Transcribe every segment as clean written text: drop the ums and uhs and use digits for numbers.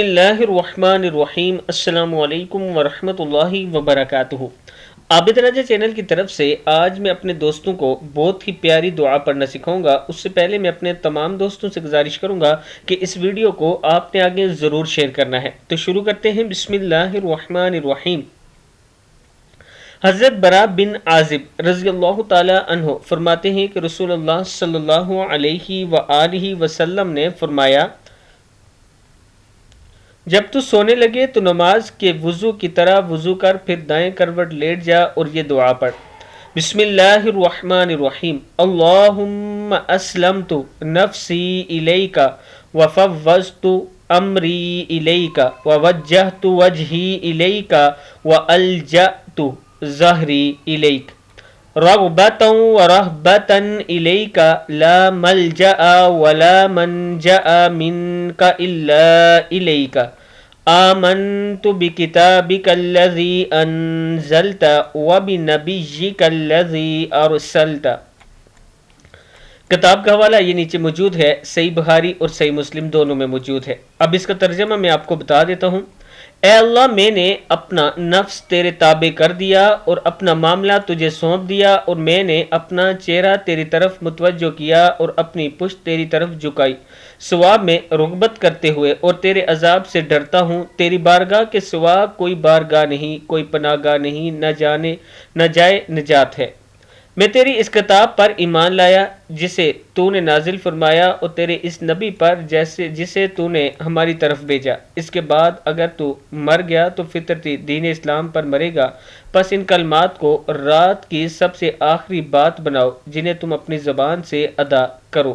اللہ الرحمن الرحیم۔ السلام علیکم ورحمۃ اللہ وبرکاتہ۔ عابد راجہ چینل کی طرف سے آج میں اپنے دوستوں کو بہت ہی پیاری دعا پڑھنا سکھاؤں گا۔ اس سے پہلے میں اپنے تمام دوستوں سے گزارش کروں گا کہ اس ویڈیو کو آپ نے آگے ضرور شیئر کرنا ہے۔ تو شروع کرتے ہیں۔ بسم اللہ الرحمن الرحیم۔ حضرت برا بن عازب رضی اللہ تعالی عنہ فرماتے ہیں کہ رسول اللہ صلی اللہ علیہ وآلہ وسلم نے فرمایا، جب تو سونے لگے تو نماز کے وضو کی طرح وضو کر، پھر دائیں کروٹ لیٹ جا اور یہ دعا پڑھ۔ بسم اللہ الرحمن الرحیم۔ اللہم اسلمت نفسی الیک وفوضت امری الیک ووجہت وجہی الیک والجأت ظہری الیک رغبتا ورہبتا الیک لا ملجأ ولا منجأ منک الا الیک آمنت بکتابک الذی انزلت وبنبیک الذی ارسلت۔ کتاب کا حوالہ یہ نیچے موجود ہے، صحیح بخاری اور صحیح مسلم دونوں میں موجود ہے۔ اب اس کا ترجمہ میں آپ کو بتا دیتا ہوں۔ اے اللہ، میں نے اپنا نفس تیرے تابع کر دیا اور اپنا معاملہ تجھے سونپ دیا، اور میں نے اپنا چہرہ تیری طرف متوجہ کیا اور اپنی پشت تیری طرف جھکائی، ثواب میں رغبت کرتے ہوئے، اور تیرے عذاب سے ڈرتا ہوں۔ تیری بارگاہ کے سوا کوئی بارگاہ نہیں، کوئی پناہ گاہ نہیں، نہ جائے نجات ہے۔ میں تیری اس کتاب پر ایمان لایا جسے تو نے نازل فرمایا، اور تیرے اس نبی پر جسے تو نے ہماری طرف بھیجا۔ اس کے بعد اگر تو مر گیا تو فطرتی دین اسلام پر مرے گا، پس ان کلمات کو رات کی سب سے آخری بات بناؤ جنہیں تم اپنی زبان سے ادا کرو۔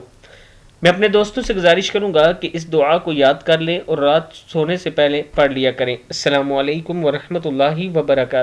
میں اپنے دوستوں سے گزارش کروں گا کہ اس دعا کو یاد کر لیں اور رات سونے سے پہلے پڑھ لیا کریں۔ السلام علیکم ورحمۃ اللہ وبرکاتہ۔